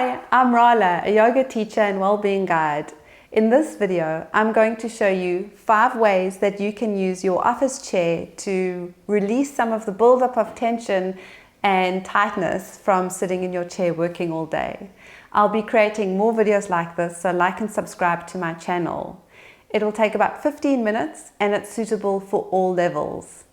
Hi, I'm Rala, a yoga teacher and well-being guide. In this video, I'm going to show you 5 ways that you can use your office chair to release some of the buildup of tension and tightness from sitting in your chair working all day. I'll be creating more videos like this, so like and subscribe to my channel. It'll take about 15 minutes and it's suitable for all levels.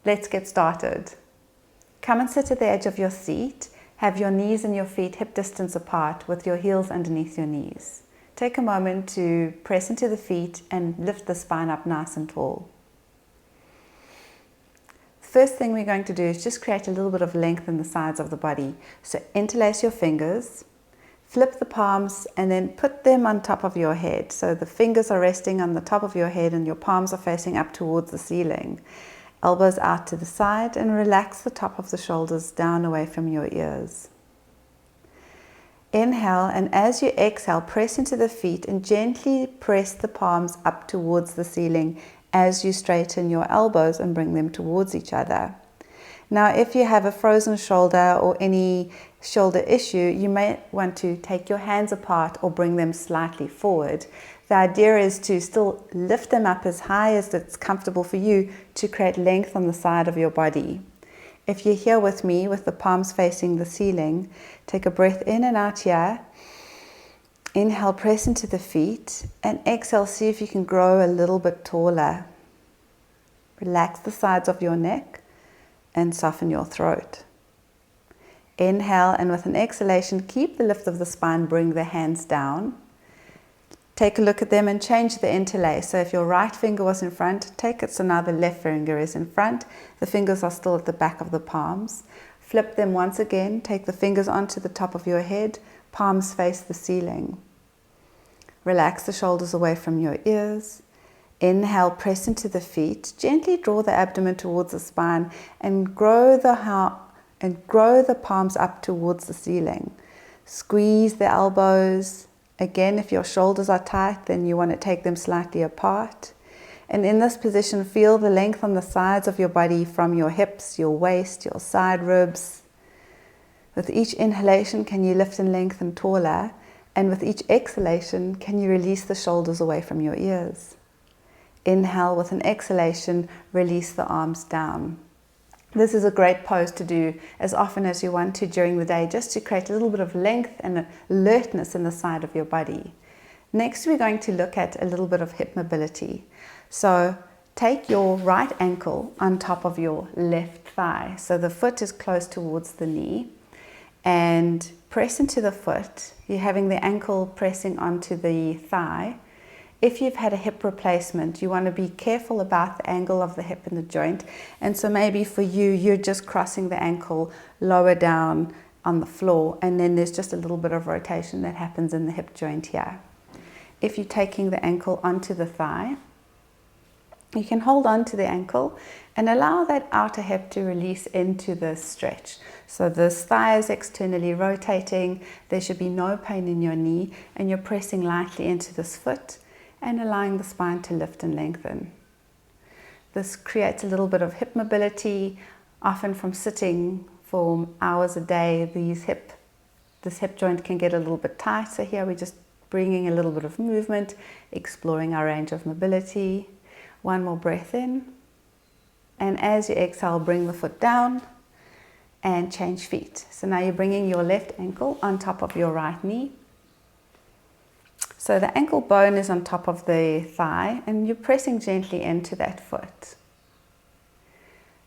Let's get started. Come and sit at the edge of your seat. Have your knees and your feet hip distance apart with your heels underneath your knees. Take a moment to press into the feet and lift the spine up nice and tall. First thing we're going to do is just create a little bit of length in the sides of the body. So interlace your fingers, flip the palms and then put them on top of your head. So the fingers are resting on the top of your head and your palms are facing up towards the ceiling. Elbows out to the side and relax the top of the shoulders down away from your ears. Inhale, and as you exhale, press into the feet and gently press the palms up towards the ceiling as you straighten your elbows and bring them towards each other. Now, if you have a frozen shoulder or any shoulder issue, you may want to take your hands apart or bring them slightly forward. The idea is to still lift them up as high as it's comfortable for you to create length on the side of your body. If you're here with me with the palms facing the ceiling, take a breath in and out here. Inhale, press into the feet, and exhale, see if you can grow a little bit taller. Relax the sides of your neck and soften your throat. Inhale, and with an exhalation, keep the lift of the spine, bring the hands down. Take a look at them and change the interlace. So if your right finger was in front, take it so now the left finger is in front. The fingers are still at the back of the palms. Flip them once again. Take the fingers onto the top of your head. Palms face the ceiling. Relax the shoulders away from your ears. Inhale, press into the feet. Gently draw the abdomen towards the spine and grow the palms up towards the ceiling. Squeeze the elbows. Again, if your shoulders are tight, then you want to take them slightly apart. And in this position, feel the length on the sides of your body from your hips, your waist, your side ribs. With each inhalation, can you lift and lengthen taller? And with each exhalation, can you release the shoulders away from your ears? Inhale, with an exhalation, release the arms down. This is a great pose to do as often as you want to during the day, just to create a little bit of length and alertness in the side of your body. Next, we're going to look at a little bit of hip mobility. So take your right ankle on top of your left thigh. So the foot is close towards the knee, and press into the foot. You're having the ankle pressing onto the thigh. If you've had a hip replacement, you want to be careful about the angle of the hip in the joint. And so maybe for you, you're just crossing the ankle lower down on the floor, and then there's just a little bit of rotation that happens in the hip joint here. If you're taking the ankle onto the thigh, you can hold on to the ankle and allow that outer hip to release into the stretch. So this thigh is externally rotating. There should be no pain in your knee, and you're pressing lightly into this foot and allowing the spine to lift and lengthen. This creates a little bit of hip mobility. Often from sitting for hours a day, this hip joint can get a little bit tight. So here we're just bringing a little bit of movement, exploring our range of mobility. One more breath in. And as you exhale, bring the foot down and change feet. So now you're bringing your left ankle on top of your right knee. So the ankle bone is on top of the thigh, and you're pressing gently into that foot.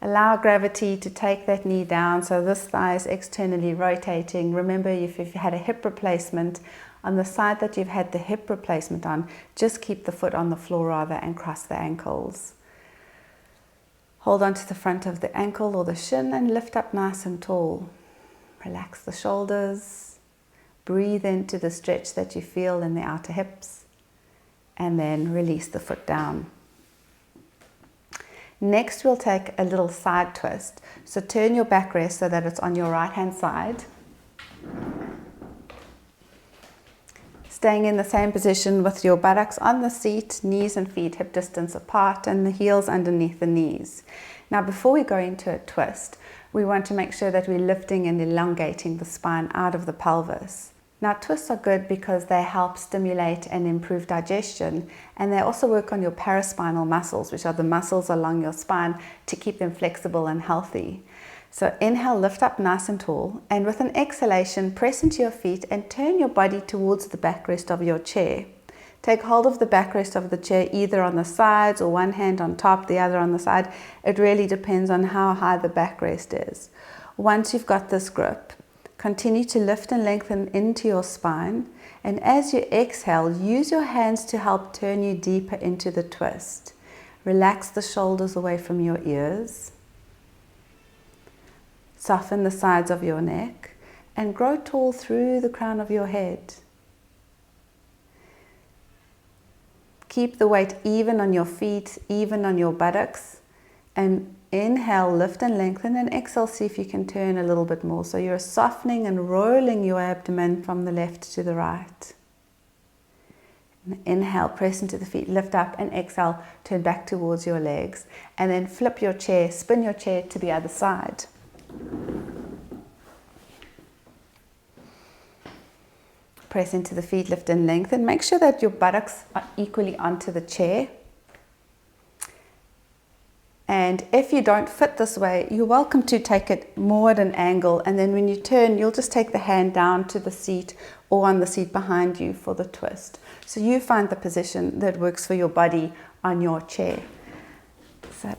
Allow gravity to take that knee down, so this thigh is externally rotating. Remember, if you've had a hip replacement, on the side that you've had the hip replacement on, just keep the foot on the floor rather and cross the ankles. Hold on to the front of the ankle or the shin and lift up nice and tall. Relax the shoulders. Breathe into the stretch that you feel in the outer hips, and then release the foot down. Next, we'll take a little side twist. So turn your backrest so that it's on your right hand side. Staying in the same position with your buttocks on the seat, knees and feet hip distance apart, and the heels underneath the knees. Now, before we go into a twist, we want to make sure that we're lifting and elongating the spine out of the pelvis. Now, twists are good because they help stimulate and improve digestion, and they also work on your paraspinal muscles, which are the muscles along your spine, to keep them flexible and healthy. So inhale, lift up nice and tall, and with an exhalation, press into your feet and turn your body towards the backrest of your chair. Take hold of the backrest of the chair either on the sides or one hand on top, the other on the side. It really depends on how high the backrest is. Once you've got this grip, continue to lift and lengthen into your spine, and as you exhale, use your hands to help turn you deeper into the twist. Relax the shoulders away from your ears. Soften the sides of your neck and grow tall through the crown of your head. Keep the weight even on your feet, even on your buttocks, and inhale, lift and lengthen, and exhale, see if you can turn a little bit more. So you're softening and rolling your abdomen from the left to the right. Inhale, press into the feet, lift up, and exhale, turn back towards your legs. And then flip your chair, spin your chair to the other side. Press into the feet, lift and lengthen. Make sure that your buttocks are equally onto the chair. And if you don't fit this way, you're welcome to take it more at an angle, and then when you turn, you'll just take the hand down to the seat or on the seat behind you for the twist. So you find the position that works for your body on your chair. So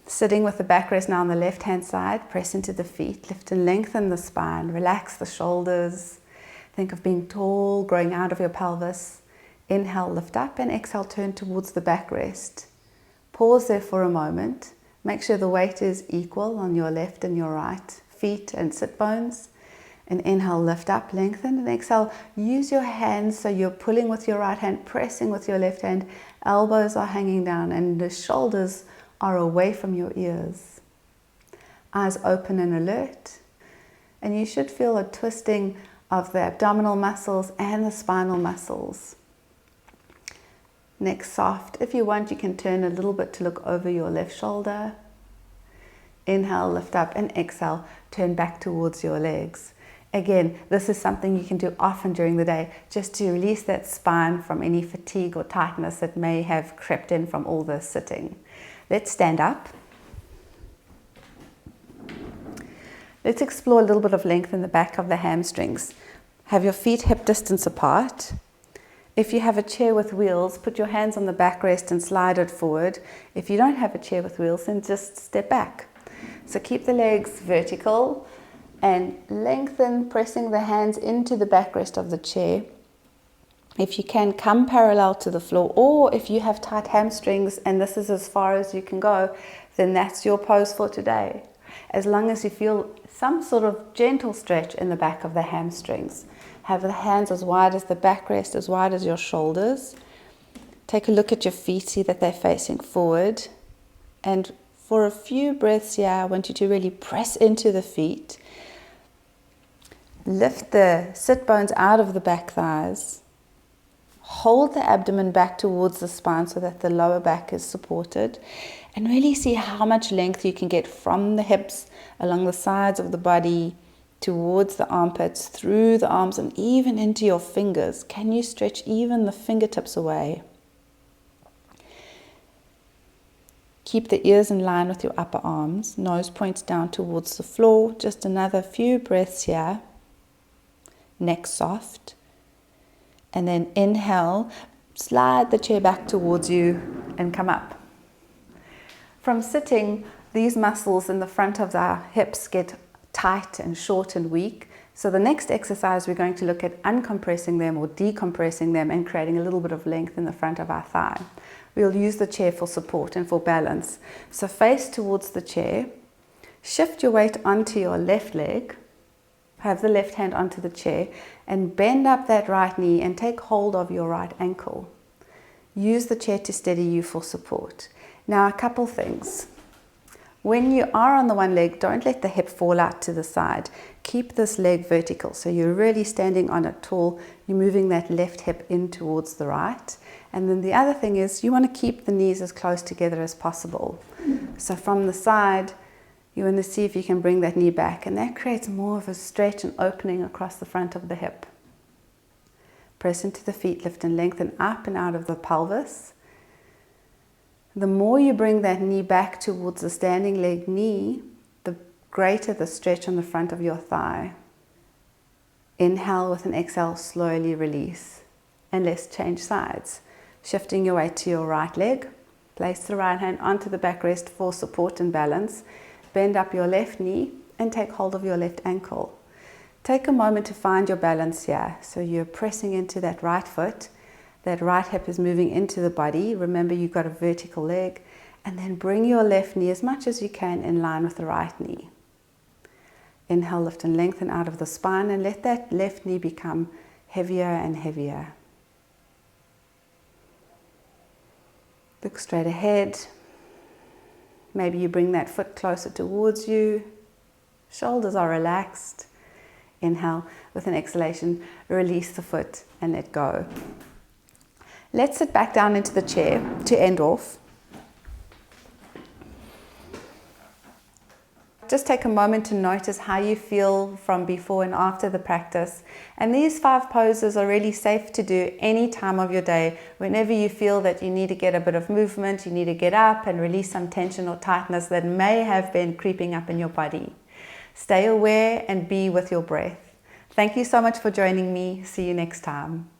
sitting with the backrest now on the left hand side, press into the feet, lift and lengthen the spine, relax the shoulders. Think of being tall, growing out of your pelvis. Inhale, lift up, and exhale, turn towards the backrest. Pause there for a moment. Make sure the weight is equal on your left and your right feet and sit bones. And inhale, lift up, lengthen, and exhale. Use your hands so you're pulling with your right hand, pressing with your left hand. Elbows are hanging down and the shoulders are away from your ears. Eyes open and alert. And you should feel a twisting of the abdominal muscles and the spinal muscles. Neck soft. If you want, you can turn a little bit to look over your left shoulder. Inhale, lift up, and exhale, turn back towards your legs. Again, this is something you can do often during the day, just to release that spine from any fatigue or tightness that may have crept in from all the sitting. Let's stand up. Let's explore a little bit of length in the back of the hamstrings. Have your feet hip distance apart. If you have a chair with wheels, put your hands on the backrest and slide it forward. If you don't have a chair with wheels, then just step back. So keep the legs vertical and lengthen, pressing the hands into the backrest of the chair. If you can, come parallel to the floor, or if you have tight hamstrings and this is as far as you can go, then that's your pose for today. As long as you feel some sort of gentle stretch in the back of the hamstrings. Have the hands as wide as the backrest, as wide as your shoulders. Take a look at your feet, see that they're facing forward. And for a few breaths here, I want you to really press into the feet. Lift the sit bones out of the back thighs. Hold the abdomen back towards the spine so that the lower back is supported. And really see how much length you can get from the hips, along the sides of the body, towards the armpits, through the arms, and even into your fingers. Can you stretch even the fingertips away? Keep the ears in line with your upper arms. Nose points down towards the floor. Just another few breaths here. Neck soft. And then inhale, slide the chair back towards you and come up. From sitting, these muscles in the front of our hips get tight and short and weak. So the next exercise, we're going to look at uncompressing them or decompressing them and creating a little bit of length in the front of our thigh. We'll use the chair for support and for balance. So face towards the chair, shift your weight onto your left leg, have the left hand onto the chair, and bend up that right knee and take hold of your right ankle. Use the chair to steady you for support. Now, a couple things. When you are on the one leg, don't let the hip fall out to the side. Keep this leg vertical. So you're really standing on it tall. You're moving that left hip in towards the right. And then the other thing is you want to keep the knees as close together as possible. So from the side, you want to see if you can bring that knee back. And that creates more of a stretch and opening across the front of the hip. Press into the feet, lift and lengthen up and out of the pelvis. The more you bring that knee back towards the standing leg knee, the greater the stretch on the front of your thigh. Inhale with an exhale, slowly release. And let's change sides. Shifting your weight to your right leg. Place the right hand onto the backrest for support and balance. Bend up your left knee and take hold of your left ankle. Take a moment to find your balance here. So you're pressing into that right foot. That right hip is moving into the body. Remember, you've got a vertical leg. And then bring your left knee as much as you can in line with the right knee. Inhale, lift and lengthen out of the spine and let that left knee become heavier and heavier. Look straight ahead. Maybe you bring that foot closer towards you. Shoulders are relaxed. Inhale, with an exhalation, release the foot and let go. Let's sit back down into the chair to end off. Just take a moment to notice how you feel from before and after the practice. And these 5 poses are really safe to do any time of your day. Whenever you feel that you need to get a bit of movement, you need to get up and release some tension or tightness that may have been creeping up in your body. Stay aware and be with your breath. Thank you so much for joining me. See you next time.